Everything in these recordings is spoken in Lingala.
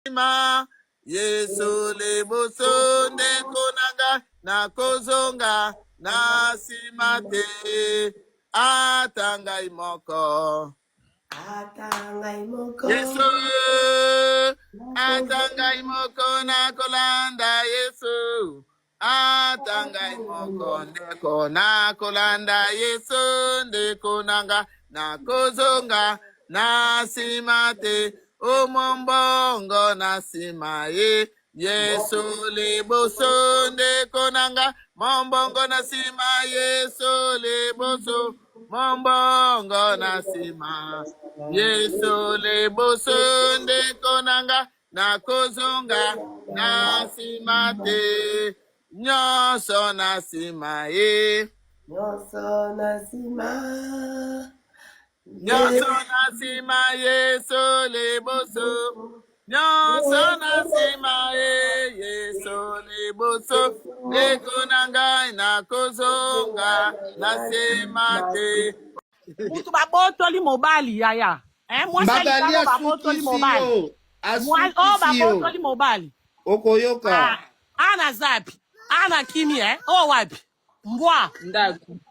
ma Yesu libuso ndekonanga na kozonga na simate atanga imoko. Yesu atanga imoko na kolanda Yesu. Atanga imoko ndeko na kolanda Yesu ndekonanga na kozonga na simate umombongo na simaye Yesu liboso ndekonanga mombongo na sima Yesu liboso mombongo na sima Yesu liboso ndekonanga na kozonga na simate nyonso na simaye nyonso na sima nyonso na sima Yesu liboso nyonso na sima Yesu liboso ekonanga na kozonga na sima te mutu babotoli mobali yaya mwasi alitano babotoli mobali babotoli mobali okoyoka ana zapi ana kimi o wapi mbwa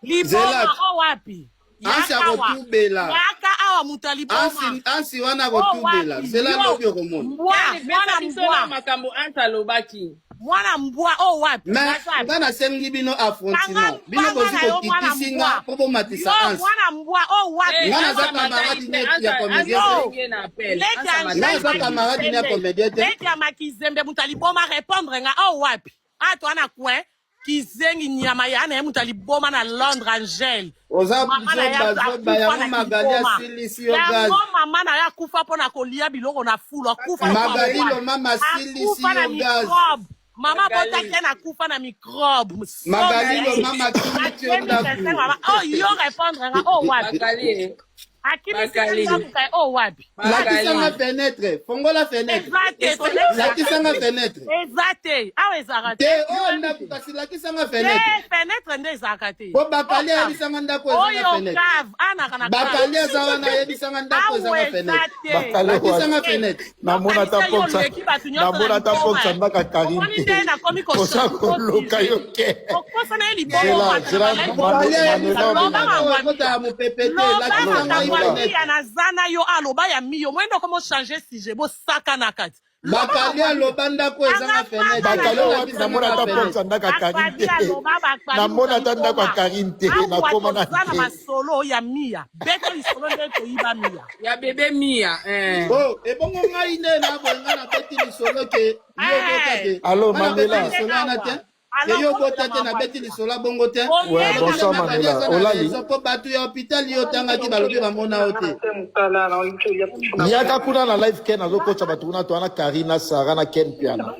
liboma o wapi yaka awa mutaliboma ansi wana kotubela zela lobi okomona mwana mbwa o wapi ngana sengi bino affrontement bino boziko kitisinga po bomatisa ansi mwana mbwa o wapi ngana za camarade net ya comédien ngana za camarade net ya comédien leki ya makizembe mutaliboma répondre nga o wapi ato ana kwe kizengi nyama ya na mutaliboma na Londres Angel mama na ya kufa pona kolia biloko na fulo kufa magali lo mama silisi yo gaz mama bota kena kufa na microbe magali lo mama kiliti yo ndaku oh yo répondre nga oh wapi lakisanga fenêtre fongola fenêtre lakisanga fenêtre exacte awa ezalaka te oyo ndako kasi lakisanga fenêtre fenêtre nde ezalaka te po bakali ayebisanga ndako ezanga fenêtre bakali aza wana ayebisanga ndako ezanga fenêtre lakisanga fenêtre namona ta poksa ndaka karinte osa koluka yo ke kota ya mopepete lakisanga ya nazana yo aloba ya miyo mwendo komo changer sujet bo saka na kati bakali aloba ndako ezanga fenêtre bakali wapi namona ta poksa ndaka karinte namona ta ndako karinte nakoma na zana masolo ya mia beto lisolo nde toyiba mia ya bebe mia oh ebongo ngai nde na bonga na beti lisolo ke yo botate allo Mandela yo botate na beti lisolo bongo te ouais bonsoir Mandela olali po batu ya hôpital yo tangaki balobi bamona ote yaka kuna na live ken azokocha batu kuna to ana Karina Sara na Ken piano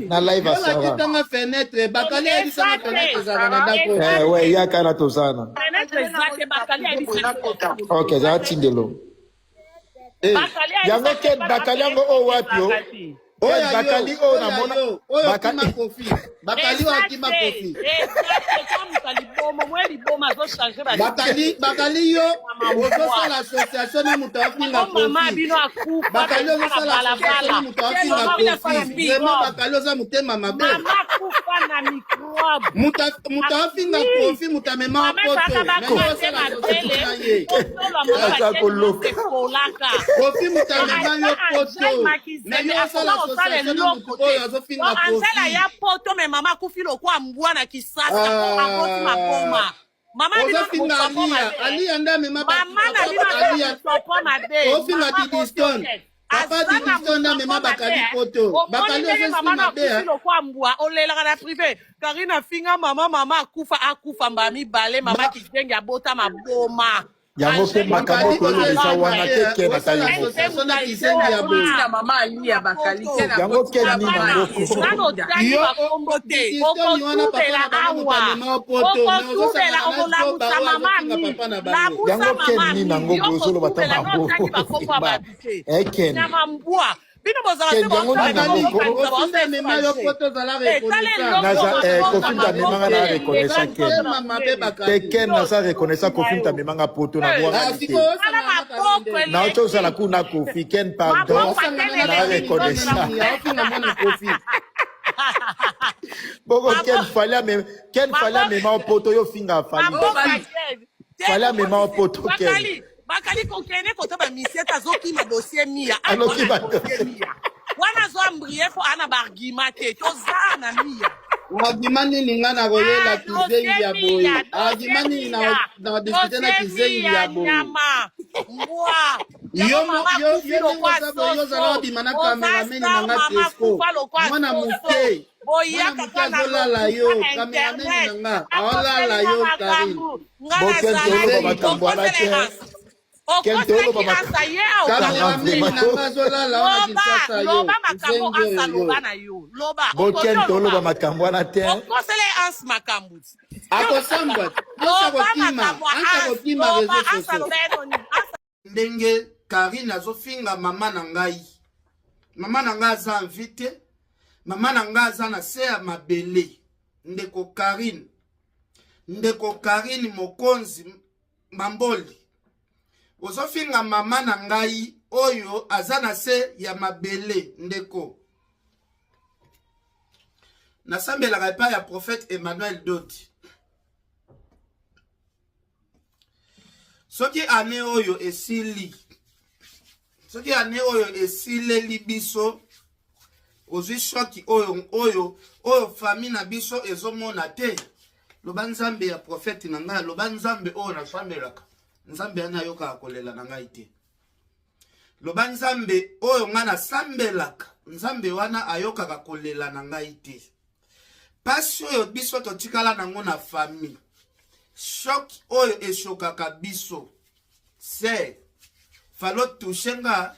na live a Sara kitanga fenêtre bakali ebisanga fenêtre zana na ndako ouais yaka na tozana okay za tindelo yango ken bakali yango o wapi yo oya bakali o na mona bakali kofi bakali wa kima kofi bakali yo ozo la association na muto afinga kofi bakali ozo la association na muto afinga kofi vraiment bakali ozo mutema mabe muto afinga kofi muto mema poto kofi muto mema yo poto na yo sala anzela ya poto me mama kufi lokwa mbwa na kisasa akoti makoma mama ali anda me mama na bino topo mabe ofinga didiston papa didiston na me bakali poto bakali mama na kufi lokwa mbwa olela na privé Karina finga mama akufa mbami bale mama kijengi abota maboma yango pe makambo kolobisa wana keke na tayo mama ali ya bakali yango ke ni mangoko yango ke ni nango bozolo batama bo eken Bino bozala se Kendiango bon. Kofinda mema yo poto zala reconnaissant. Kofinda memanga na reconnaissant Ken. Mama be bakali. Te Ken na sa reconnaissant Kofinda memanga poto na boa. Na ocho sala kuna Kofi Ken pardon. Na reconnaissant. Boko Ken fallait même poto yo finga fallait même poto Ken. Bakali kokene koto ba misieta zoki ma dossier mia. Aloki ba Wana zo ambriye fo ana bargimate to zana mia. Agimani ninga na royela kizei ya boy. Agimani na discuter na kizei ya boy. Mwa. Yo zala bimana cameraman na nga Tesco. Mwana muke. Boya kakana la yo cameraman na nga. Ola la yo Karine. Boken tolo ba makambo ala te. Ken tolo ba makambo ala te. Okosele ans makambo. Akosamba. Ndenge Karine azofinga mama na ngai. Mama na ngai aza invité. Mama na ngai aza na se ya mabele. Ndeko Karine mokonzi Mamboli. Ozofinga mama na ngai oyo aza na se ya mabele ndeko. Nasambelaka epai ya prophète Emmanuel Doti. Soki ane oyo esili. Soki ane oyo esileli biso. Ozwi shoki oyo famille na biso ezomona te. Loba nzambe ya prophète na ngai, loba nzambe oyo nasambelaka. Nzambe ana yoka akolela na ngai te. Loba nzambe oyo nga nasambelaka. Nzambe wana ayoka akolela na ngai te. Pasi oyo biso totikala nango na famille. Shock oyo eshokaka biso. Se falo touche nga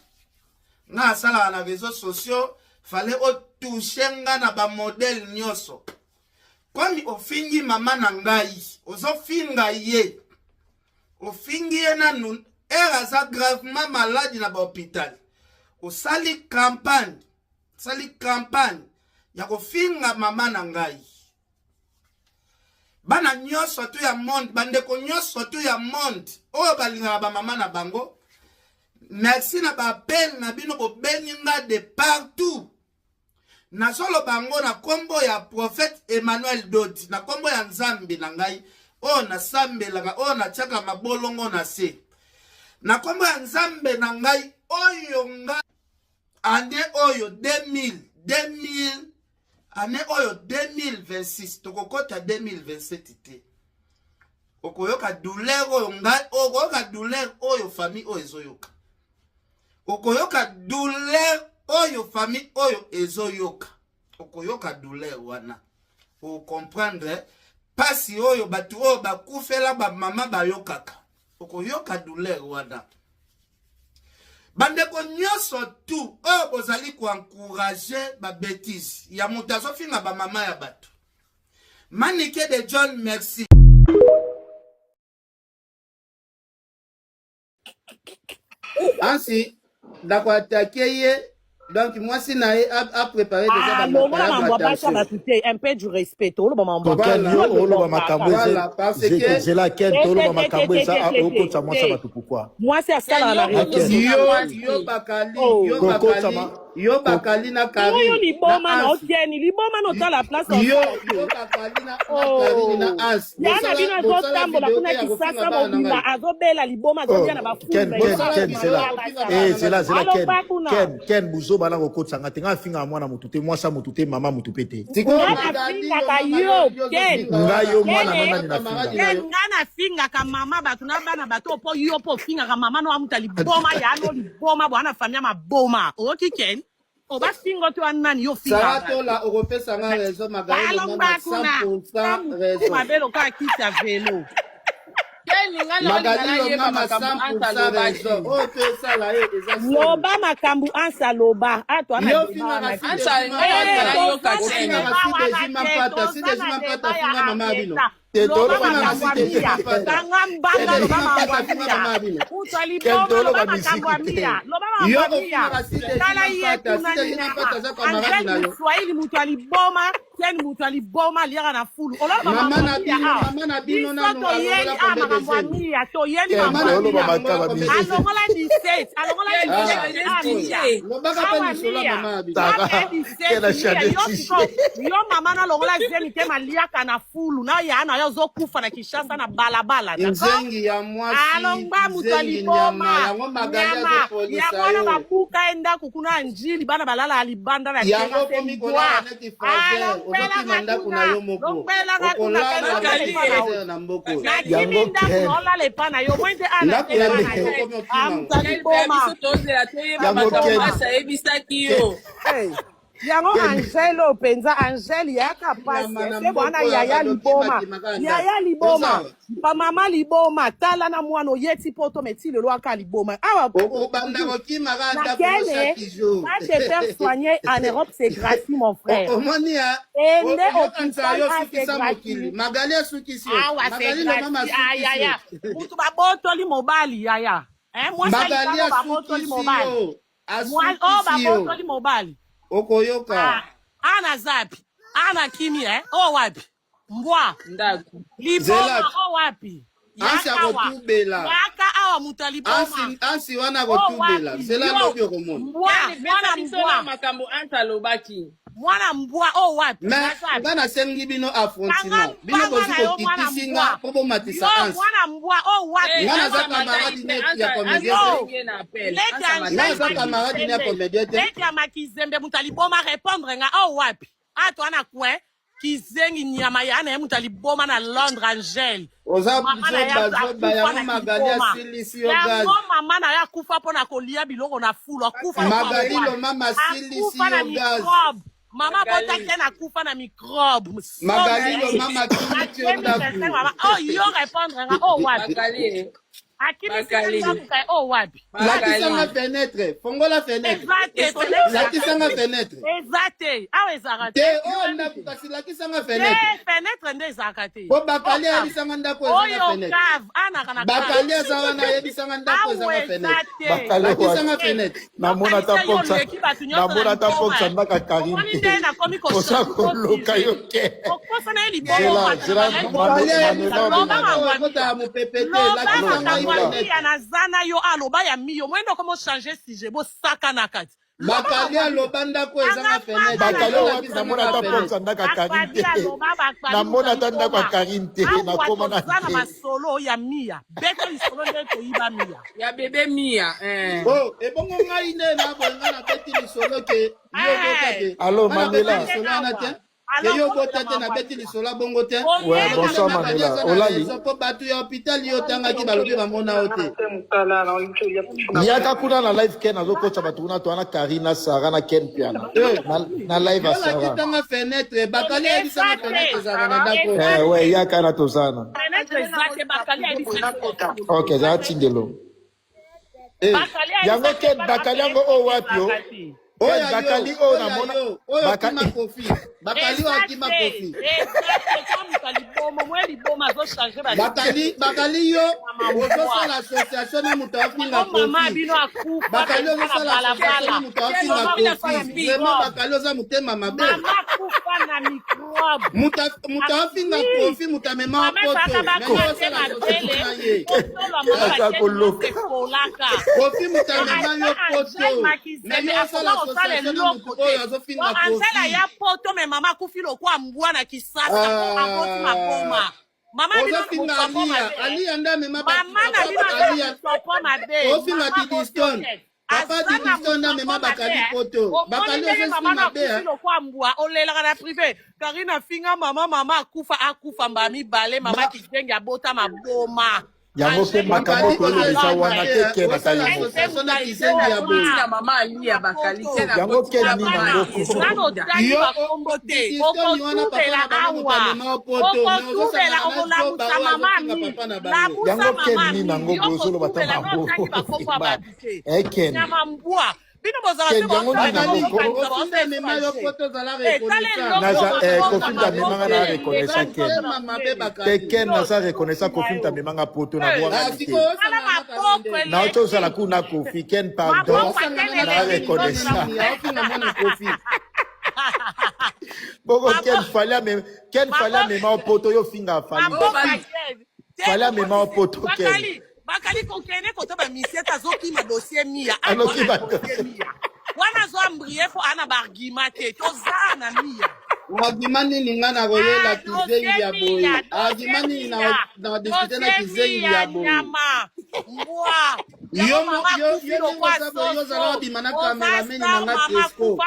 asala na réseaux sociaux, fallait o touche nga na ba modèle nyoso. Kwani ofingi mama na ngai, ozofinga ye. Ofingi ye nanu eraza gravement malade na ba hôpital. Osali campagne ya kofinga mama na ngai. Bana nyoso tu ya monde, bandeko nyoso tu ya monde. Oyo balinga ba mama na bango. Merci na ba appel na bino bo beninga de partout. Na solo bango na kombo ya prophète Emmanuel Doti, na kombo ya nzambe na ngai. O na sambelaka, o na chaka mabolongo na se. Na kombo ya nzambe na ngai, oyo nga ane oyo 2000 ane oyo 2026 tokokota 2027 te. Okoyoka douleur oyo ngai, okoyoka douleur oyo famille oyo ezoyoka. Okoyoka douleur oyo famille oyo ezoyoka. Okoyoka douleur wana. O comprendre pasi oyo batu oyo bakufela ba mama bayokaka. Okoyoka douleur wana. Bandeko nyoso tu oyo bozali ko encourager ba bêtise ya moto azofinga ba mama ya batu. Manike de John merci. Ainsi d'accord attaquer donc moi si nae a préparé déjà un peu du respect tout le moment voilà parce que c'est la quête tout le makambo ça au ça moi ça va tout pourquoi moi c'est ça la yo bakali na Karine yo liboma na otieni liboma no ta la place yo bakali na Karine na as yana bino zotambola kuna kisasa mobimba azobela liboma zotia na bafumbe Ken buzo bala kokotanga tenga finga mwana mutute mwasa mutute mama mutupete ngayo mwana nana na finga ngana finga ka mama batu na bana bato po yo po finga ka mama no amuta liboma ya no liboma bwana famia maboma oki Ken oba fingo tu anani yo finga sarato la europesa nga rezo magaelo mama 100% rezo mabelo ka kita velo Magali mama 100% rezo o te sala e eza loba makambu ansa loba atwa na yo finga na ansa yo ka finga na side jima pata finga mama bino loba makambo mia tanga mbanga loba makambo mia utali boma loba makambo mia loba makambo mia tala yetu nani angeli Swahili mutali boma teni mutali boma liara na fulu oloba mama na bino na to yeni makambo mia to yeni makambo mia alongola 17 alongola 17 loba ka lisolo mama yo mama na longola zeni te maliaka na fulu na yana yo zokufa na Kishasa na balabala nzengi ya mwasi alongba mutali boma yango magalia zo yango bakuka enda kukuna njili bana balala alibanda na yango komi kola na ti frère ozoti manda kuna yo moko okola na mboko yango kola le pana yo mwende ana mutali boma yango Angelo penza Angel yaka pasi se bwana yaya liboma pa mama liboma tala na mwana yeti poto metile loaka liboma awa banda kokima randa pour chaque jour va te faire soigner en Europe c'est gratuit mon frère omonia ende hôpital c'est gratuit magali asukisi magali na mama yaya mutu babotoli mobali yaya moi ça babotoli mobali moi babotoli mobali okoyoka ana zapi ana kimi wapi mbwa ndaku liboma wapi ansi akotubela yaka awa mutali boma ansi wana akotubela zela lobi okomona mbwa makambo anta lobaki mwana mbwa wapi ngana sengi bino affrontement bino bozi kokitisinga po bomatisa ansi mwana mbwa wapi ngana za camarade net ya comédien ngana za camarade net ya comédien leki ya makizembe mutali boma répondre nga wapi ato ana kwe kizengi nyama yana mutali boma na Londres Angel oza bazoba yango magali asilisi yo gazi yango mama na ya kufa pona kolia biloko na fulu akufa magali lo mama asilisi yo gazi mama bota kena kufa na microbe magali lo mama kiti yo gazi yo répondre nga wapi wapi lakisanga fenêtre fongola fenêtre lakisanga fenêtre exacte awa ezaka te ndako kasi lakisanga fenêtre nde ezaka te po bakali ayebisanga ndako ezanga fenêtre bakali aza wana ayebisanga ndako ezanga fenêtre lakisanga fenêtre namona ta poksa ndaka karine osa koluka yo ke kota mopepe te lakisanga ya nazana yo aloba ya miyo mwendo komo changer sujet bo saka na kati bakali aloba ndako ezanga fenêtre bakali wapi namona ta poksa ndaka karine namona ta ndako karine nakoma na zana masolo ya miya beta lisolo nde toyiba miya ya bebe miya ebongo ngai nde na boyenga na beti lisolo ke yo botate allo Mandela yo botate na beti lisolo bongo te ouais bonsoir Mandela olali po batu ya hôpital yo tangaki balobi bamona yo te yaka kuna na live ken azokocha batu kuna to ana Karina Sara na Ken piano na live Sara tanga fenêtre bakali ebisanga fenêtre za na ndako ouais yaka na tozana OK za tindelo yango ken bakali yango wapi yo bakali namona bakali kofi bakali akima kofi bakali yo ozosala association na mutu afinga kofi bakali ozosala association na mutu afinga kofi vraiment bakali oza motema mabe mutu afinga kofi mutu amema poto meme osala association na ye kofi mutu amema yo poto meme osala association na mutu oyo azofinga kofi ya poto me mama kufi lokwa mbwa na Kisasa akoti maboma mama bino ali anda mema mama na bino sopona be ofinga Didiston papa Didiston na mema bakali poto bakali ozofinga be lokwa mbwa olela na privé Karina finga mama akufa mbami bale mama kizengi abota maboma yango pe makambo kolobisa wana teke bakali mama alia bakali yango ke ni mangoko yango ke ni nango bozolo batama eken bino bozala te kofinta memanga na reconnaissa Ken nasa reconnaissa kofinta memanga poto na bwanga na ocho osala kuna kofi Ken pardon na reconnaissa boko Ken fallait mema opoto yo finga fallait mema opoto Ken bakali kokene koto ba misieta azokima dossier mia wana zo ambrie fo ana bargima te tozana mia Agimani ninga na goyela kizengi ya boy. Agimani na discuter na kizengi ya boy. Yo zala bimana cameraman nanga Tesco.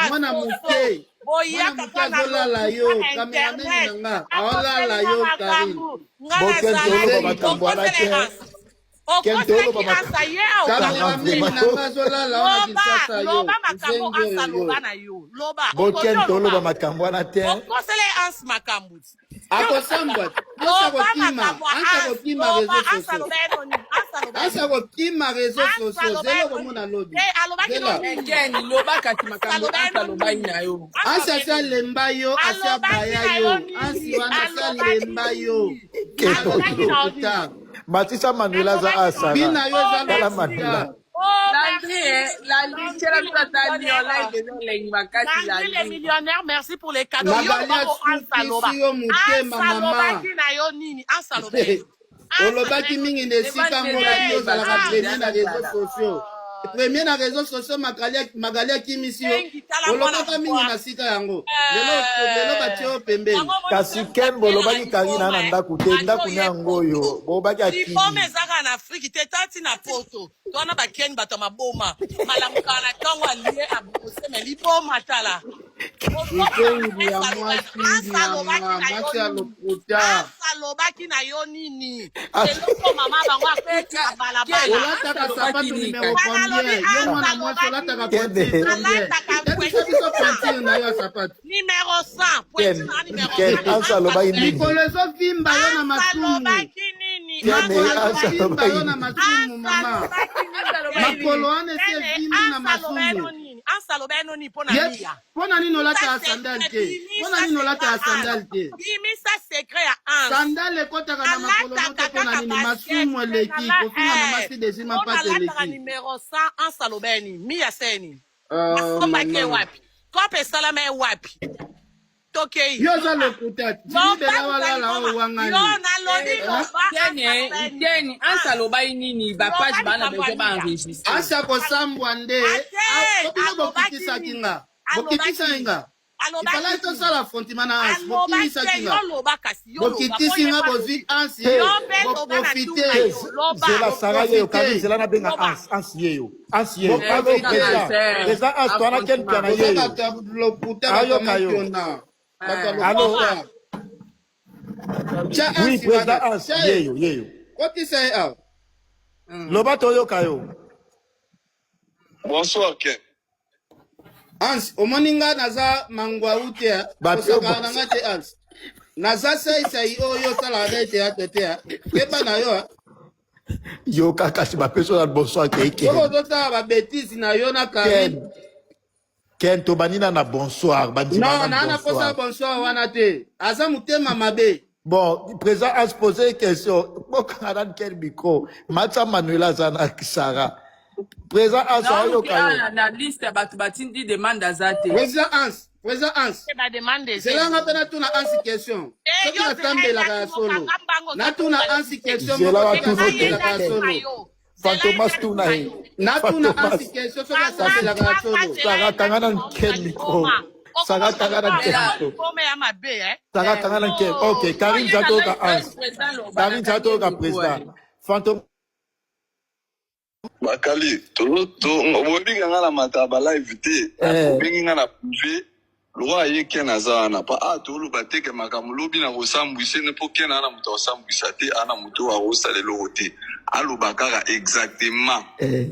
Mwana muke. Mwana muke azolala yo cameraman nanga. Aolala yo Karim. Boken tolo makambo ala te. Ken tolo makambo. Cameraman nanga azolala ona kisasa yo. Boken tolo makambo ala te. Okosele ans makambo. Akosamba. Asa kokima réseaux sociaux. Zelo komona lobi. Asa sa lemba yo, asa baya yo. Ansi wana sa lemba yo. Matisa Manuela za asa. Bina yo za la Manuela. Les millionnaires, merci pour les cadeaux. Olobaki mingi nesika mona yo za la premier na réseaux sociaux. Premier na réseaux sociaux magalia kimisi yo. Olobaka mingi na sika yango. Lelo batio pembe. Kasi Ken bolobaki Karina na ndaku te ndaku nyango yo. Bobaki akini. Pome zaka na Afrique te tati na poto. Tona ba Ken bato maboma. Malamuka na tango alié abose me lipoma tala. Ikengi ya mwasi ya lokuta. Salobaki na yo nini? Eloko mama bango apeka balabala. Olataka sapatu numéro combien? Yo mwana mwasi olataka combien? Biso pointure na yo sapatu. Numéro 100. Pointure na numéro 100. Ken ansalobaki nini? Ikolozo vimba yo na masumu. Salobaki nini? Ikolozo vimba yo na masumu mama. Makolo ane se vimba na masumu. Ansalobeno ni pona mia. Pona nini olata sandal te? Pona nini olata sandal te? Bimisa secret ya an. Sandal ekotaka na makolo moto pona nini masumu eleki kofinga na masi desima pate eleki. Numéro 100 ansalobeni mia seni. Kopake wapi? Kope salame wapi? Tokei. Yo za lokuta. Tibela wala la wangani. Yo na lodi loba. Tieni ansaloba nini ba page bana bezo ba enregistrer. Asa ko sambwa nde. Kopilo bokitisa kinga. Bokitisa inga. Ifala to sala frontimana as. Bokitisa kinga. Bokitisi nga bozi ansi. Bokofite. Zela saraye okami zela na benga ansi yeyo. Ansi yeyo. Presa as to ana Ken piana yeyo. Ayo kayo. Allô? Oui, président Ans, yeyo. What is say out? Lobato yo kayo. Bonsoir, Ken. Ans, omoninga naza mangwa utea. Osaka nanga te Ans. Naza say yo sala dete atetea. Keba na yo. Yo kakashi ba personne bonsoir keke. Yo dota ba bêtise na yo na Karim. Ken to banina na bonsoir bandima. Non, na posa bonsoir wana te. Aza mutema mabe. Bon, président a posé une question. Bokaran quel micro? Matsa Manuela Zana Kisara. Président Ans yo kayo. Na liste batu batindi demande azate. Président Ans. C'est là nga pena tuna Ans question. Soki na tambe la ka solo. Na tuna Ans question mo ko la ka solo. Fantomas tuna he. Na tuna Ans question soki na tambe la ka solo. Sara tangana quel micro? Sara tangana quel micro? Sara tangana quel? OK, Karim Zato ka Ans. Karim Zato ka président. Fantôme Bakali, to obobi nga na mataba live te. Obengi nga na privé. Lwa ye Ken azana pa to lu bateke makamulobi na kosambwise ne po Ken ana muto osambwisa te ana muto wa osalelo rote. Alu bakara exactement.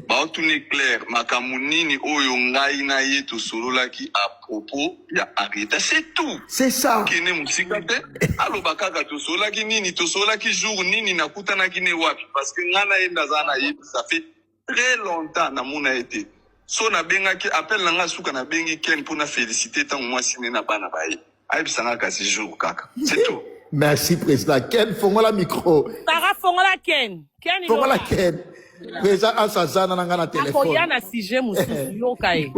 Ba otuni clair makamunini oyo ngai na ye to sololaki à propos ya arrêta, c'est tout. C'est ça. Kene musika te. Alu bakara to sololaki nini to sololaki jour nini nakutana kine wapi parce que ngana enda zana ye ça fait très longtemps na mona été. So na benga ki appel na nga suka na bengi Ken pour na féliciter tant moi sine na bana baye. Aïe sanga kasi jour kaka. C'est tout. Merci président. Ken fongola micro. Tara fongola Ken. Ken Fongola Ken. Président Ansazana na nga na téléphone. Akoya na sujet mususu yoka e.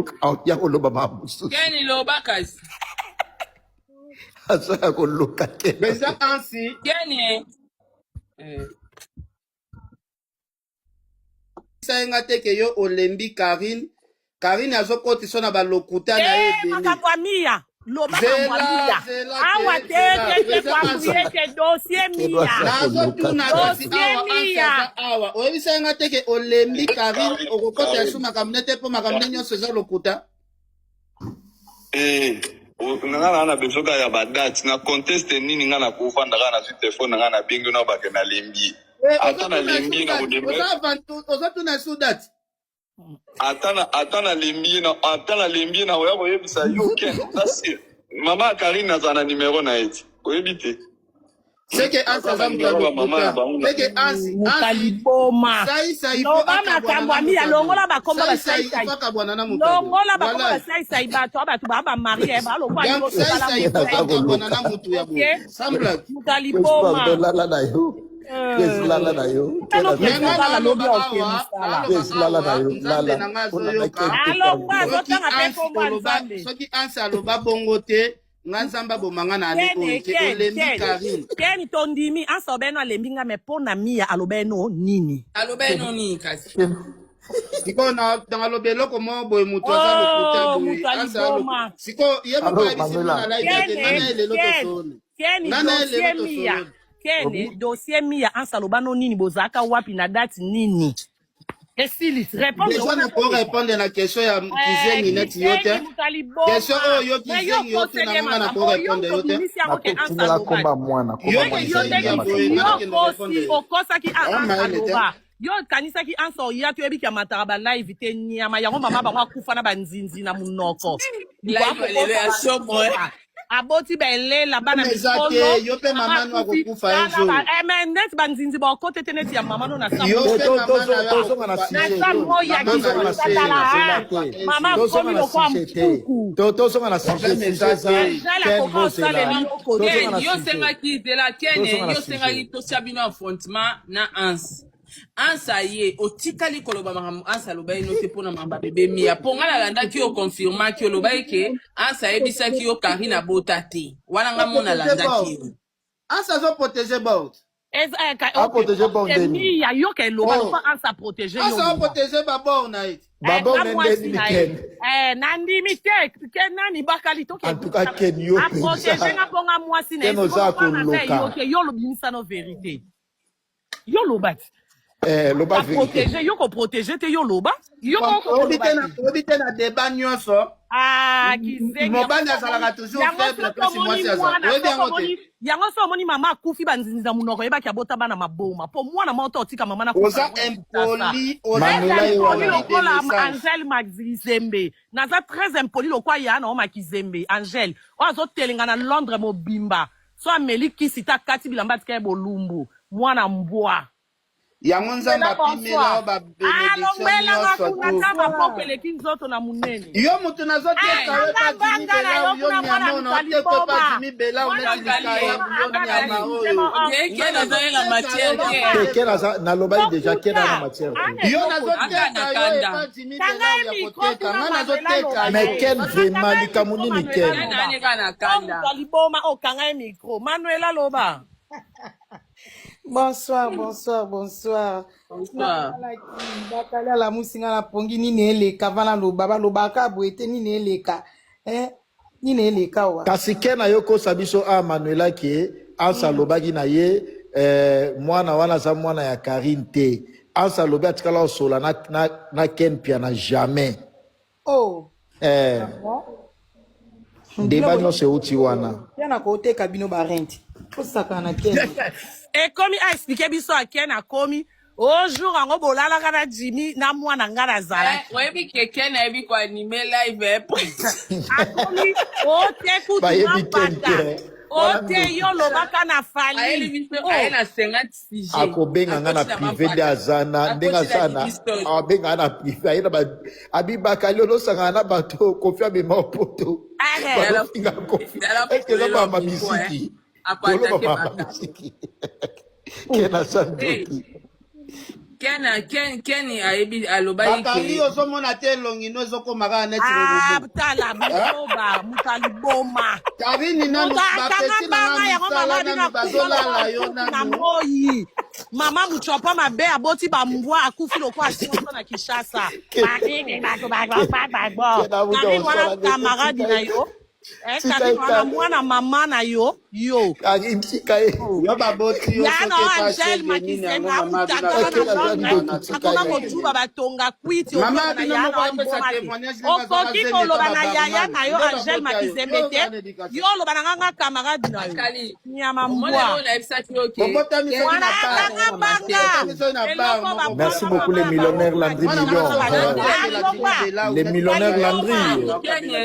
Ya koloba ma mususu. Ken iloba kasi. Asa koloka Ken. Président Ansi. Ken Sainga teke yo olembi Karine. Karine azokoti sona ba lokuta na ye beni. Makakwamia. Loba kamwamia. Awa teke kwa muyeke dossier mia. Nazo tuna kasi awa awa. Oyebi sainga teke olembi Karine okokota ya suma kamnete po makamne nyonso eza lokuta. Ngana na besoka ya badati na contest nini ngana kufanda ngana su telefone ngana bingi no bake na lembi. Atana lembi na kudembe. Ozatuna sudat. Atana lembi na oya boyebisa yo Ken. That's Mama Karine azana numéro na eti. Oyebite. Seke Ansa zamutalo mama. Seke Ansi Mutaliboma. Loba makamwamia longola bakomba ba sai. Longola bakomba ba sai bato abatu baba marie ba lo kwa yo sala Sambla. Mutaliboma. Lala na yo. Lala na yo. Lala lobi okemi sala. Soki Ansa aloba bongo te. Nganzamba bomanga na aleko ke olembi Karine. Ken tondimi Ansa obeno alembinga me pona mia alobeno nini. Alobeno ni kasi. Siko na alobelo komo boy mutu aza lokuta boy. Ansa siko yebo kwa bisi na live ngana lelo to sone. Ken dossier mia Ansa alobano nini bozaka wapi na date nini. Esili répondre. Déjà na pour répondre la question ya kizengi neti yote. Question yo kizengi yote na ngana na pour répondre yote. Tumela komba mwana. Yo kanisa ki Ansa ya tu ebiki mataba live te nyama yango mama ba kufa na banzinzi na munoko. Live ya shomo. Aboti bele la bana mizate yo pe mama no akufa enjo. Men net banzinzi ba kote tenet ya mama no na sa. Yo pe mama na sa moya ki mama komi lo kwa mpuku. Toto songa na sasa. Yo senga ki de la Ken yo senga ki to sabino affrontement na Ansa. Ansa ye otikali koloba mama Ansa loba ino te pona mamba bebe mia ponga la landa ki o confirma ki loba ke Ansa ebisa ki yo Karine abota te wana nga mona landa ki Ansa zo protéger baut protéger bon deni ya yo ke loba Ansa protéger yo Ansa protéger babo na it babo nende Ken nandi mite Ken nani bakali to ke en tout cas Ken yo protéger nga ponga mwasi na yo lo bimisa no vérité yo loba loba protéger yo ko protéger te yo loba yo ko obite na débat nyonso kizengi mobanda azalaka toujours faible kasi mwasi azala yango so moni mama akufi banzinzi za munoko yeba kia bota bana maboma po mwana moto otika mama na oza impoli lokola Angel Maxizembe naza très impoli lokwa ya na o Makizembe Angel o azotelinga na Londres mobimba so ameli kisita kati bilamba tika bolumbu mwana mbwa yango nzamba pimela ba benediction yo mutu nazoteka yo patimi bela yo nyama no teko patimi bela unetilika ya yo nyama oyo kena na loba déjà kena na matière yo nazoteka yo patimi bela ya koteka nga nazoteka mais Ken vraiment likamuni ni Ken liboma okanga micro Manuela loba. Bonsoir. Bakala la musinga na pongi nini eleka vana loba lobaka boete nini eleka nini eleka wa kasi Ken ayoko sabiso a Manuela ki Ansa lobaki na ye mwana wana za mwana ya Karine te Ansa lobi atikala osola na Ken pia na jamais débat nyonso euti wana yana koteka bino barenti osaka na Ken ekomi a expliqué biso a Ken akomi au jour ango bolala kana Jimmy na mwana ngara zala webi keke na ebi kwa anime live akomi o teku Ote yo lobaka na fali. Aye na 50 CG. Akobenga nga na privé de azana ndenga sana abenga na privé aye na abibaka lelo sanga na bato kofi abema poto bafinga kofi est-ce que ça va misiki tolo ba misiki kena sandoki Ken ayebi alobai bakali ozomona te elongino ezokomaka neti tala bisoba mutaliboma Karine nanu bapesi nanga misala nanu bazolala yo nanu moyi mama muchopa mabe aboti bambwa akufi lokwa asinso na Kishasa bakini bagbo Karine wana kamaradi na yo Karine wana mwana mama na yo yo baboti yo Yano Angel Makisenga akona kojuba batonga kwiti mama na yana okoki koloba na yaya na yo Angel Makizembete yo loba na nganga camarade na yo nyama mbwa merci beaucoup les millionnaires Landry millions les millionnaires Landry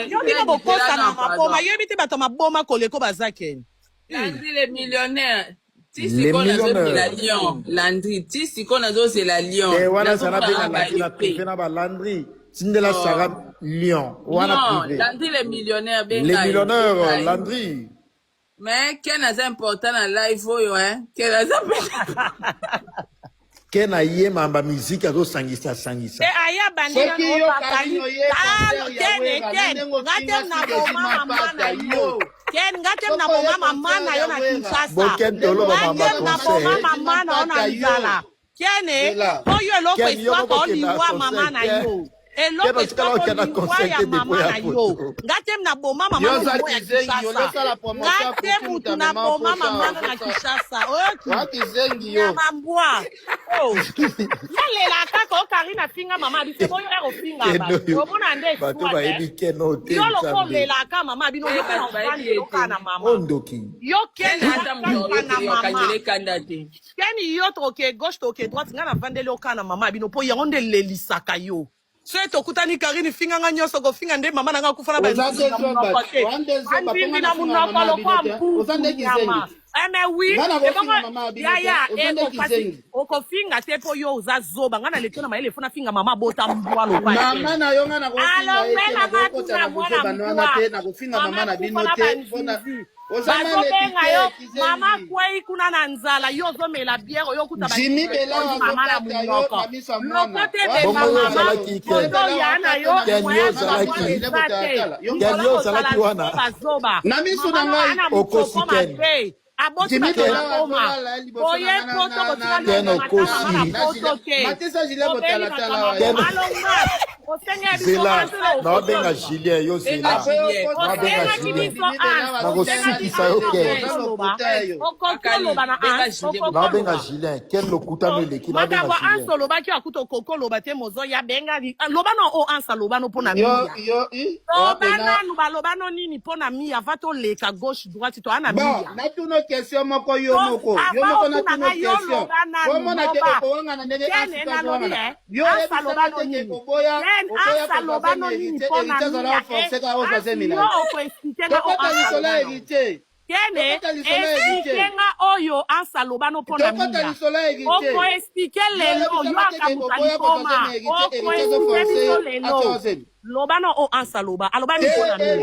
yo bino bokosa na maboma yo biti bato maboma koleko bazakeni Landry les millionnaires. Les millionnaires. La Lyon. Landry. Si qu'on a dosé la Lyon. Et voilà, ça n'a pas la privé na ba Landry. Sindela Sarah Lyon. Non, Landry les millionnaires. Les millionnaires Landry. Mais quel est important dans live hein? Quel est important? Quel est ma musique à dos sangisa. Et aya bandina no bakali. Ngatem na boma mama na yo. Ken ngatem na boma mama na yo na Kinshasa. Boken tolo ba mama Ngatem na boma mama na Nzala. Kene, oyo eloko eswa ko liwa mama na yo. Eloko eswa ko liwa ya mama na yo. Ngatem na boma mama na Kinshasa. Ngatem mutu na boma mama na Kinshasa. Oyo mambwa. Oh. Yalela kaka Karine finga mama bise boyo ero finga ba. Obona nde ba ebi keno te. Yo loko lela ka mama bino yo ka na mama. Ondoki. Yo ken na mama. Ken yo troke gauche troke droite nga na vandele o ka na mama bino po yango nde lelisaka yo. So eto kutani Karine finga nga nyoso go finga nde mama nga kufana ba. Mais oui, yaya okofinga te po yo uza zoba ngana letona maele funa finga mama bota mbwa lo pa mama na yo ngana ko finga kufinga mama na bino te fona mama kwei kuna na nzala yo zomela bière yo kuta ba Jimmy Bela mama na munoko lokote be mama na miso na ngai okosiken aboti bakoma oye poto botina no kosi matisa jile botala tala Zela na benga Julien yo Zela na benga Julien na kosukisa yo ke na benga Julien ken lokuta meleki na benga Julien anso loba ki akuto koko loba te mozo ya benga loba no o ansa loba no pona mia loba no nini pona mia vato leka gauche droite to ana mia na tuno question moko yo moko na tuno question komona te ko ngana ndenge asika yo ansa loba no nini ansa loba no nini pona mia yo ko expliquer na o ansa Kene, expliquenga oyo ansa loba no pona mia. Oko explique lelo yo akamutani koma. Oko explique lelo. Loba no o ansa loba. Aloba ni pona mia.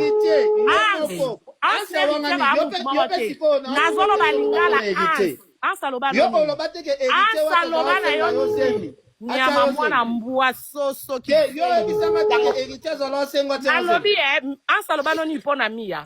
Ansa loba ba mwote. Nazolo balingala ansa loba no. Ansa loba na yo. Nyama mwana mbua soso ki. Yo ebisama te héritier zolo sengo te. Alobi ansa loba no ni pona mia.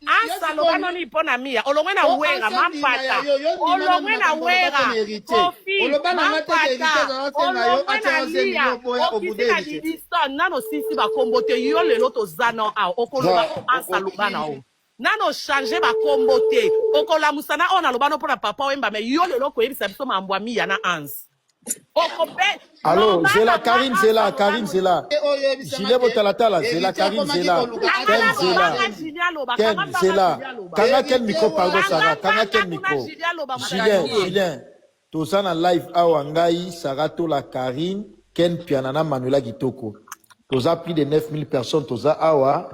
Ansa lobano ni pona mia olongwe na wera mampata olongwe na wera kofi mampata olongwe na lia okisi na libison nano sisi bakombo te yo lelo tozana ao okoloba ansa lobana o nano changer bakombo te okolamusana ona lobano pona papa wemba me yo lelo koyebisa biso mambwa mia na ans Allô, Zela, Karine Zela. Gilet Botalatala, Zela, Karine Zela. Ken Zela. Kanga quel micro, pardon, Sarah. Kanga quel micro. Julien. Tozana live awangai, Sarah Tola, Karine, Ken Pianana, Manuela Gitoko. Toza plus de 9000 personnes, Toza awa.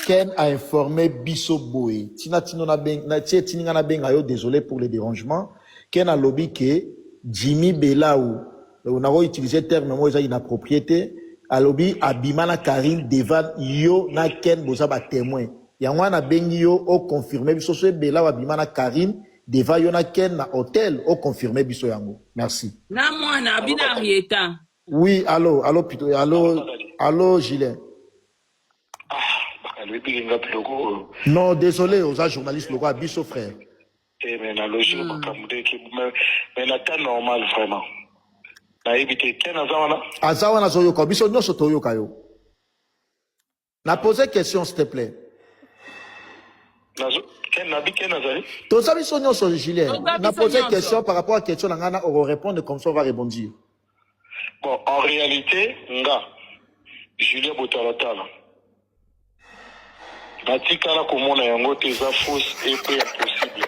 Ken a informé Bisso Boé. Tina Tinona Ben, Tiningana Bengayo, désolé pour le dérangement. Ken a lobby que Jimmy Belaou, on a utilisé le terme, moi, il a propriété. A lobby Abimana Karine devant yo na Ken Bozaba témoin. Yangwana bengi yo au confirmé Bisso Belaou Abimana Karine devant yo na Ken na hôtel au confirmé Bisso Yango. Merci. Na moi na bina Rieta. Oui, allô, plutôt, allô, Gilles. Non, désolé, aux journalistes, le roi Bisso frère. Mais la logique, mais la temps normal vraiment. Na éviter Ken Azawana. Azawana Zoyoka, Bisso Nyoso Toyoka yo. Na posé question, s'il te plaît. Ken Nabi Ken Azali. Toza Bisso Nyoso Gilles. Na posé question par rapport à la question, on va répondre comme ça, on va rebondir. Bon, en réalité, nga, Julien Botalatala. Natikala komona yango te eza fausse et peu impossible.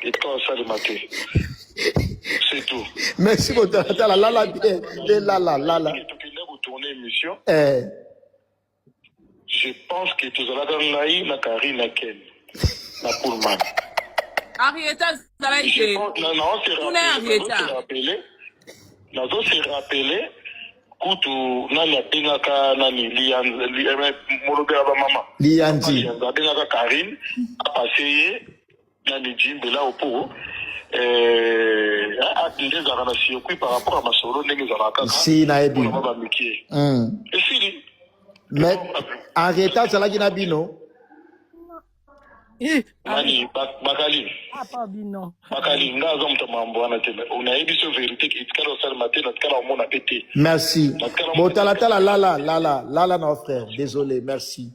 Et toi, ça le matin. C'est tout. Merci Botalatala, lala bien. Lala. Tu peux tourner émission. Je pense que tu as gagné na Karine na Ken. Na Pullman. Arieta, ça va être. Non, c'est rappelé. Nazo se rappeler kutu nani abengaka nani molobela ba mama Liandi abengaka Karine a passé nani Jimbela opo ndezaka na circuit par rapport à masolo ndenge ezalaka si na ebi et fini mais arrêta zalaki na bino nani bakali bino bakali ngazo mtu mambo wana tena unaibi so vérité itikala osala matena itikala omona pété. Merci Botalatala lala nos frères désolé merci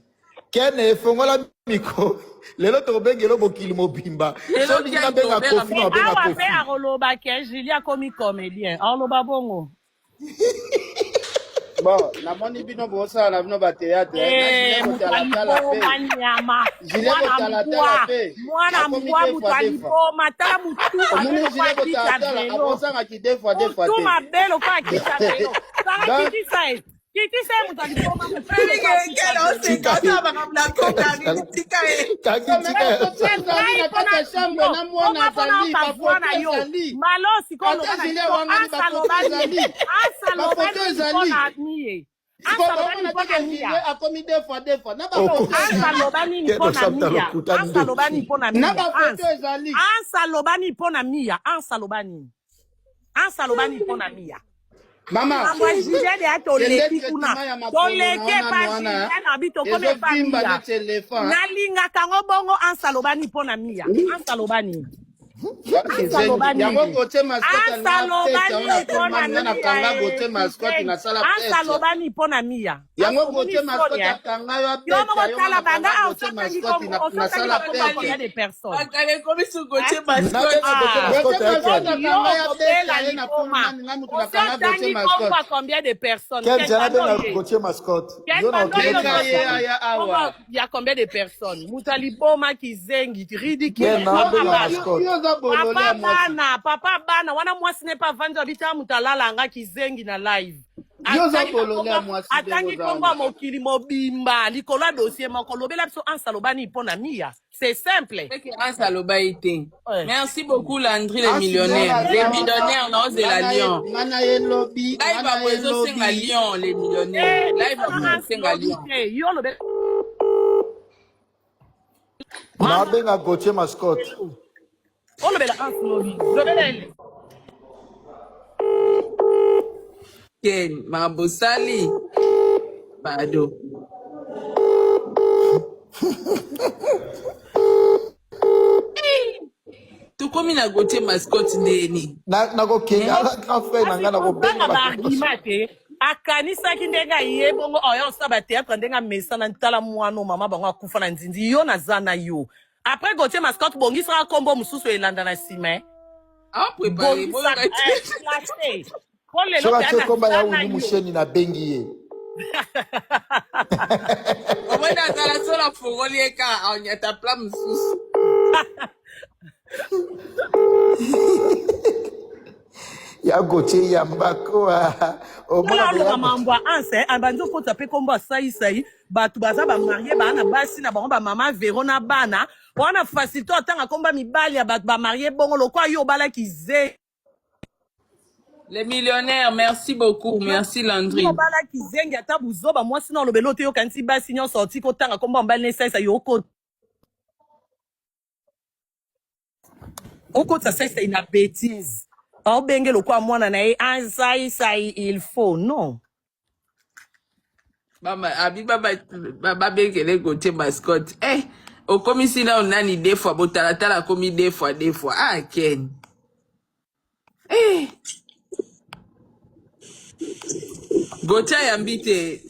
Ken fongola miko lelo to bengelo bokili mobimba so linga benga kofi no benga kofi awa pe akoloba ke Julia komi comédien aloba bongo. Bon, la moni bino bosa la bino ba théâtre. Mwana mwa mutalipo matala mutu. Mutu mabelo kwa kitabelo. Sanga kitisa. Kitisa mutalipo malosi kono Mama, nalinga kango bongo ansalobani pona mia ansalobani ansalobani pona mia combien de personnes il y a combien de personnes mutaliboma kizengi ridicule papa bana wana mwasi ne pas vendre bita mutalala nga kizengi na live atangi kongo mokili mobimba likolo dossier moko lobela biso ansalobani pona mia c'est simple merci beaucoup Landry les millionnaires non c'est la Lyon live a besoin senga Lyon les millionnaires live a besoin senga Lyon na benga Gauthier mascotte on le bela anslobby lobelele Ken mabosali pardon tukomi na Gauthier mascotte ndeni na ko kenga grand frère nanga na ko benga argument akanisaki ndenge aye bongo oyo osaba théâtre ndenge amesa na ntala mwana mama bango akufa na nzinzi yo naza na yo après Gauthier mascotte bongisaka kombo mususu elanda na nsima préparé soka komba ya uli musheni na bengi ye omwena azala sola fongoli eka onyata pla mususu ya Gauthier Yambako Là le mambo anse abanzo ko taper kombo sai batu baza ba marié bana basi na ba mama Verona bana wana facilité otanga komba mibali ya batu ba marié bongo lokwa yo bala kize Les millionnaires, merci beaucoup. Merci Landry. yo bala kizengi ata buzoba moi sinon le belo te yo kanti basi nyon sorti ko tanga komba mbali ne sai yo ko oko ça c'est une bêtise au benge lokwa mwana na e sai il faut non. Baba, abi baba bekele Gauthier mascotte. Eh, au commissaire là on a ni deux fois, botalatala commis deux fois. Ah Ken. Eh. Gauthier yambite.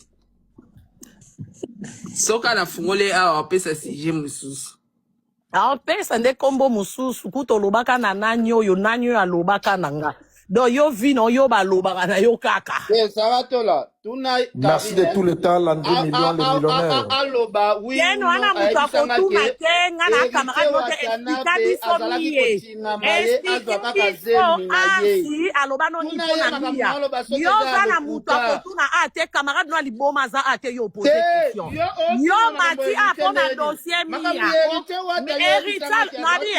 Soka na fungole awa pesa sije mususu. Pesa nde kombo mususu kuto lobaka na nanyo yo alobaka nanga. Do yo vino yo balobaka na yo kaka. Ça va toi là. Merci de tout le temps, Landry Million, les millionnaires. Yeno ana muta kotuna te ngana camarade note explica biso miye. Explica biso ansi alobano ni pona mia. Yo zana muta kotuna ate camarade no liboma za ate yo pose question. Yo mati apona dossier mia. Héritage nabi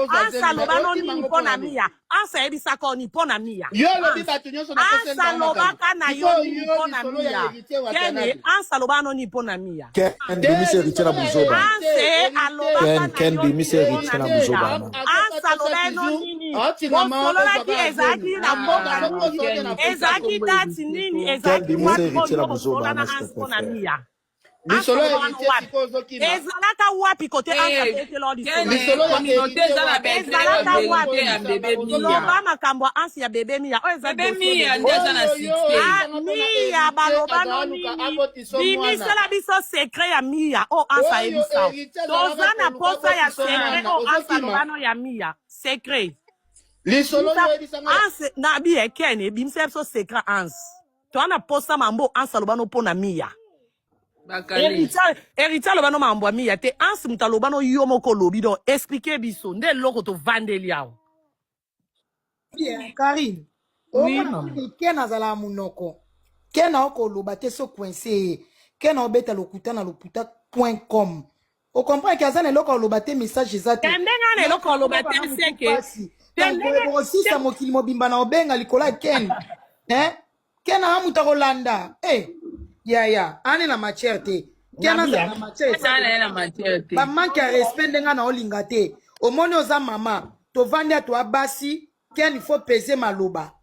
ansa lobano ni pona mia. Ansa ebisa ko ni pona mia. Yo lobi batu nyonso na pose ansa lobaka na yo ni pona mia. Kene ansa lobano ni pona mia. Ken bimise héritier na buzoba. Anse alobaka Ken bimise héritier na buzoba. ansa lobano nini. Bosolola ki ezaki na mboka nini. Ezaki dati nini ezaki wapi bosolola na ansa pona mia. Ezalaka wapi kote ansa tete lodi loba makambo ansi ya bebe mia. Bebe mia ndeza na 60. Mia balobano nini. Bimisela biso secret ya mia. O ansa ebisa. Toza na posa ya secret o ansa lobano ya mia. Secret. Anse na biye kene bimisela biso secret ans. Toana posa mambo ansa lobano pona mia. Héritier lobano mambo mia te ansi muta lobano yo moko lobi do expliquer biso nde loko to vandeli awo. Bien, Karine. Oui, Ken azala munoko. Ken oko lobate so coincé. Ken obeta lokuta na lokuta.com. O comprend que azana loko lobate message ezate. Tendenga ne loko lobate seke. Tendenga aussi sa mokili mobimba na obenga likola Ken. Ken amuta Rolanda. Ya, ane na matière te. Ken azala na matière te. Ba manque ya respect ndenga na olinga te. Omoni oza mama, to vandi a to abasi. Ken il faut peser maloba.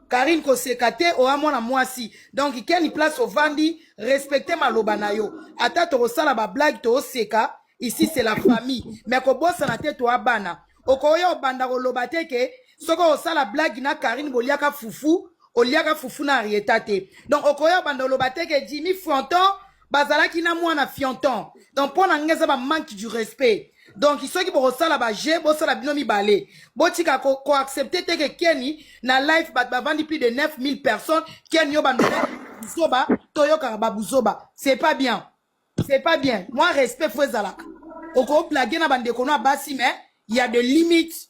Karine kosekate o amona mwasi. Donc Ken il place au vandi respecter maloba na yo. Ata to sala ba blague to seka. Ici c'est la famille. Mais ko bossa na te to abana. Okoya obanda ko loba te ke soko o sala blague na Karine boliaka fufu, oliaka fufu na arieta te. Donc okoya obanda loba te ke Jimmy Fionton bazalaki na mwana Fionton. Donc pour na ngeza ba manque du respect. Donc, il faut que vous ça la bagé, vous ça la binomi balé. Botika ko accepter que Kenny na live bat vendre plus de 9000 personnes. Kenny yo bandole buzoba, toyo karaba buzoba. C'est pas bien. C'est pas bien. Moi respect faut zalak. Oko blaguer na bande kono basi mais il y a des limites.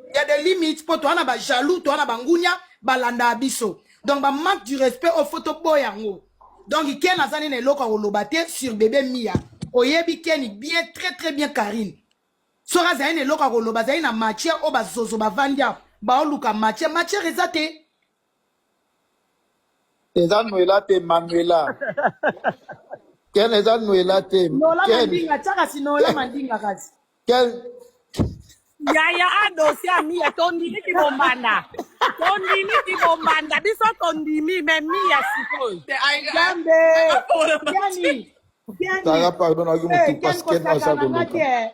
Il y a des limites pour toi na ba jaloux, toi na bangunya, balanda abiso. Donc ba manque du respect au photo boy yango. Donc Kenny azani ne loko olobate sur bébé Mia. Oyebi Kenny bien très bien Karine. Sora zaine loka koloba zaine na matière o bazozo bavandia ba oluka matière ezate. Eza Noela te Manuela. Ken eza Noela te. Nola mandinga chaka si Nola mandinga kazi. Ken Yaya adosi amia tondimi kibombanda. Tondimi kibombanda biso tondimi me mia siko. Jambe. Yani. Tara pardon na yo mutu parce que na sa goloka.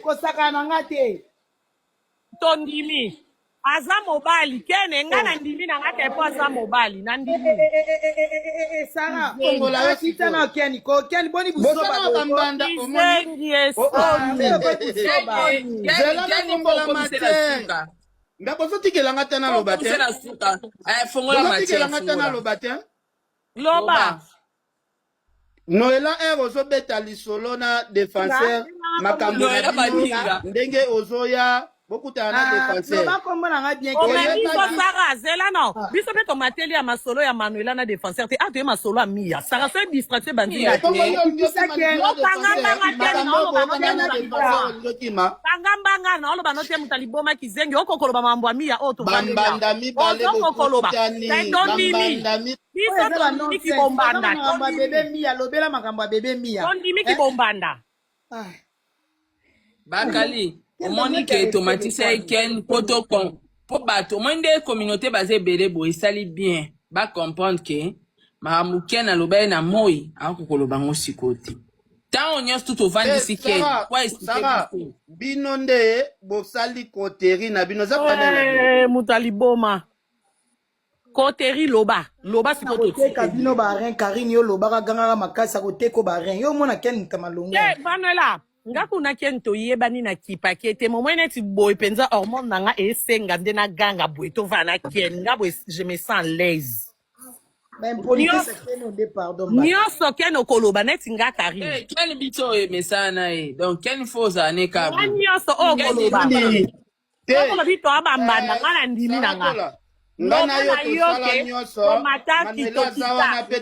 Kosaka ngate. Tondimi. Aza mobali. Kene ngana ndimi na ngate po aza mobali. Nandimi. Sarah. Kongola yo kitana Kenny. Kenny boni buzoba. Bambanda. Kenny Ndakoso tikela ngata na lobate. Fongola matière. Loba. Noela ozo beta lisolo na défenseur makambo ndenge ozoya loba kombo na nga bien biso Sara zela non biso pe tomateli ya masolo ya Manuela na défenseur te atoye masolo ya Mia Sara so distraction bandi ya te pangambanga na oloba no te mutali boma kizengi okokoloba mambo ya Mia oto okokoloba ndondimi biso tondimi kibombanda bebe Mia lobela makambo ya bebe Mia tondimi kibombanda bakali omoni ke tomatisa eken poto kon po bato omoni nde communauté basé ebele boye esali bien bacomprendre ke makambo ken aloba na moi akokoloba ngo sikoyo te ntango nyonso tu tovandisi ken bino nde bosali koteri na bino moto aliboma koteri loba sikoyo toteka bino barin Karine yo lobaka gangaka makasi akoteka barin yo mona ken mutamalongo Manuela nga kuna ken toyebani na kipake te momoi neti boye penza hormone na nga esenga nde na ganga boye tovana ken nga boye je me sens l'aise nyonso ken okoloba neti nga Karine ken biso oyo emesana ye donc ken fo ozala ne kabo nyonso okoloba okolobi to abambanda nga na ndimi na nga ngana yo tosala nyonso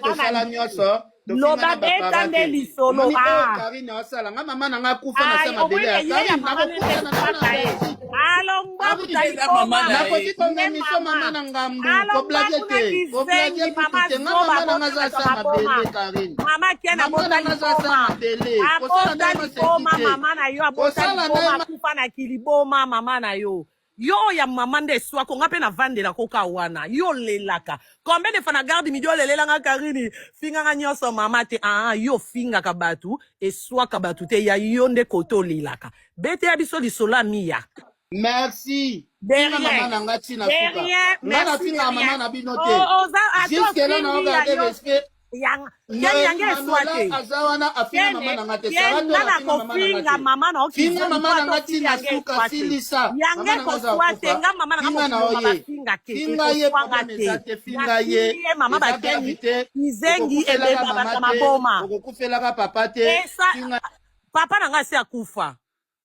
tosala nyonso loba betande lisolo Karine osala nga mama na nga kufa na sama bele ya alongba mama na nakoti konga miso mama na ngambu koblage te nga mama na nga za sama bele Karine mama kena botali boma mama na yo abotali boma kufa na kiliboma mama na yo yo ya mama nde swako nga pe na vandela koka wana yo lelaka kombe de fana garde midi lelela nga Karine finga nga nyonso mama te yo finga ka batu e swaka batu te ya yo nde koto lelaka bete ya biso lisola Mia merci mama na nga tina suka nga na tina mama na bino te jusque là na regarder respect yang swate azawana afina mama na nga te nana kofinga mama na finga mama na nga tina suka silisa yange ko swate nga mama na nga finga ke finga ye finga ye mama ba keni izengi ebeba ba maboma okufela ka papa te papa na nga se akufa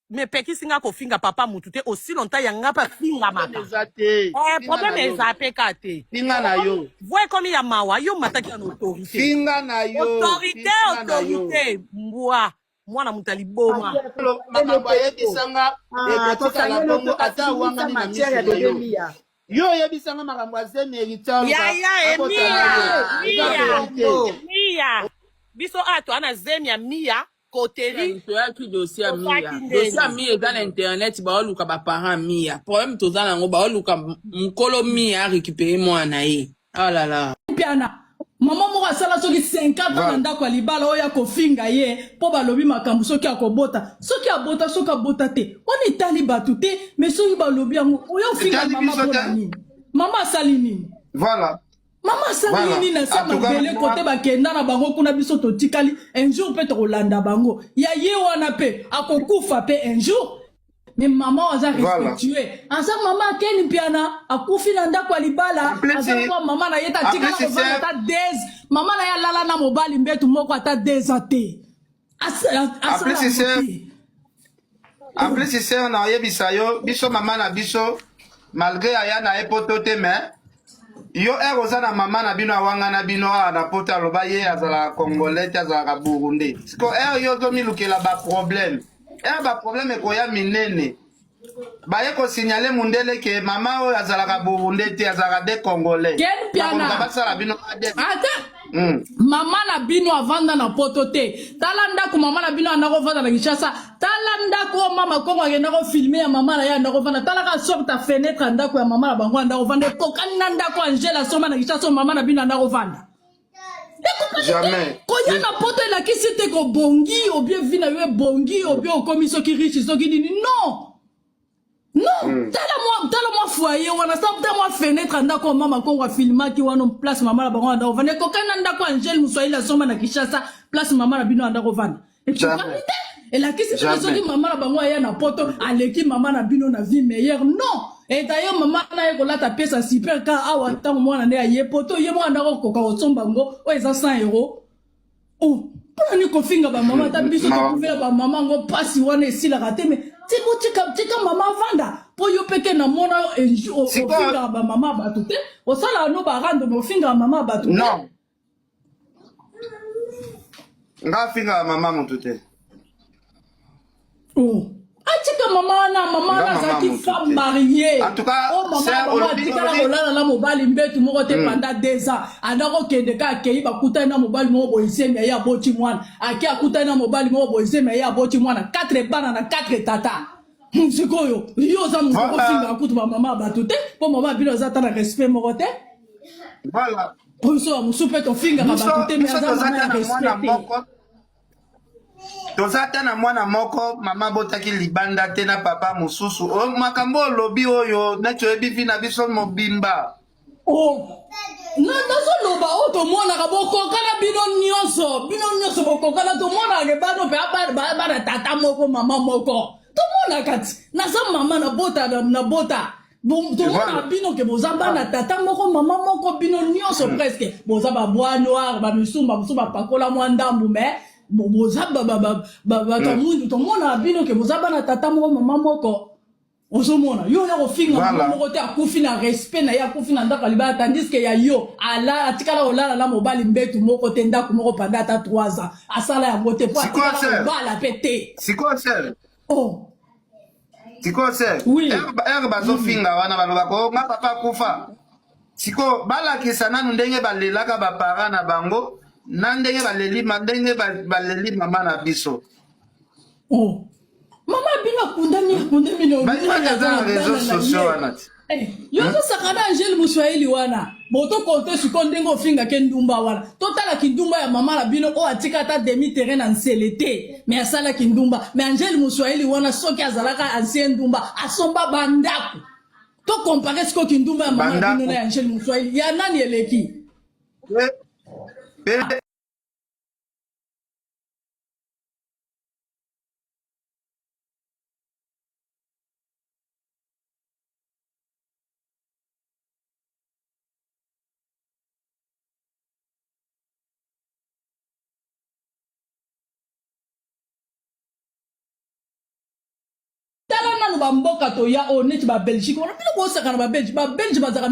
me pekisi nga kofinga papa mutu te aussi longtemps yanga pa finga mata problème eza peka te finga na yo voye komi ya mawa yo mataki na autorité finga na yo autorité mbwa mwana mutali boma makambo ayebisanga ekotikala bongo ata wangani na miso yo oyebisanga makambo azemi Mia biso ato ana zemi ya Mia koteri toyaki dossier ya Mia eza na internet baoluka baparent Mia problème toza nango baoluka mokolo Mia arécupere mwana ye alala piana mama moko asala soki 50 ans na ndako ya libala oyo akofinga ye mpo balobi makambo soki akobota soki abota te wana etali bato te mais soki balobi yango oyo ofinga mama mpona nini mama asali nini voilà mama asali nini na sa mabele kote bakenda na bango kuna biso totikali un jour mpe tokolanda bango ya ye wana mpe akokufa mpe un jour mais mama aza respectueux aza mama akeni mpiana akufi na ndako ya libala aza kwa mama na ye tatikala kovanda ata 10 mama na ye alala na mobali mbetu moko ata 2 ans te en plus sœur na oyebisa yo biso mama na biso malgré aya na ye poto te mais yo oza na mama na bino awanga na bino na poto aloba ye azalaka congolais te azalaka burundais siko yo ozomilukela baproblème baproblème ekoya minene baye kosignale mundele ke mama oyo azalaka burundais te azalaka de congolais basala bino mama na bino avanda na poto te tala ndako mama na bino andako vanda na Kinshasa tala ndako mama kongo akenda ko filmer ya mama na ye andako vanda tala ka sorta fenêtre ndako ya mama na bango andako vanda kokani na ndako Angela soma na Kinshasa mama na bino andako vanda jamais koya na poto elakisi te ko bongi ou bien vi na yo bongi ou bien okomi soki riche soki nini non tala moi foyer wana tala moi fenêtre ndako mama kongo filmaki wana place mama na bango ndako vanda kokana ndako Angel Muswahili asoma na Kinshasa place mama na bino ndako vanda elakisi te soki mama na bango aya na poto aleki mama na bino na vie meilleure non et d'ailleurs mama na ye kolata pesa super car awa ntango mwana nde aye poto ye mwana ndako koka kosomba ngo oyo eza 100 € mpona ni kofinga bamama ata biso tokuvela bamama ngo pasi wana esilaka te mais tika mama vanda po yo peke na mona ofinga ba mama bato te osala no barando me ofinga mama bato te non nga finga mama mutu te atika mama na zaki femme mariée en tout cas oh mama atika la kolala na mobali mbetu moko te pendant 2 ans andako kende ka akei bakutani na mobali moko boyisemi ya boti mwana aki akutani na mobali moko boyisemi ya boti mwana 4 bana na 4 tata sikoyo yo za mutu kofinga akutu ba mama bato te po mama bino za ta na respect moko te voilà poso musu pe to finga ba bato te mais za na respect tozata na mwana moko mama botaki libanda te na papa mosusu makambo olobi oyo neti oyebi vi na biso mobimba nazoloba oyo tomonaka bokokana bino nyonso bokokana tomonaka bano mpe bana tata moko mama moko tomonaka ti naza mama na bota tomona bino ke boza bana tata moko mama moko bino nyonso presque boza baboi noir bamisumba mosusu bapakola mwa ndambu me boza bato mundu tomona bino ke boza bana tata moko mama moko osomona yo ya kofinga mama moko te akufi na respect na ye akufi na ndako libala tandis ke ya yo atikala kolala na mobali mbetu moko te ndako moko panda ata 3 ans asala yango te po atikala kobala pe te sikosel ere bazofinga wana balobako nga papa akufa siko balakisa nanu ndenge balelaka bapara na bango na ndenge baleli mama na biso mama bino akundami baza réseaux sociaux wana ti yozosaka na angele moswahili wana botokonte siko ndenge ofingaka ndumba wana totalaki ndumba ya mama na bino oyo atika ata demi terrain na nsele te me asalaki ndumba me angele moswahili wana soki azalaka ancien ndumba asomba bandako tokompare sikoki ndumba ya mama na bino na angele moswahili ya nani eleki tala nanu bamboka toya o neti babelgique wana bino bosaka na babelge bazaka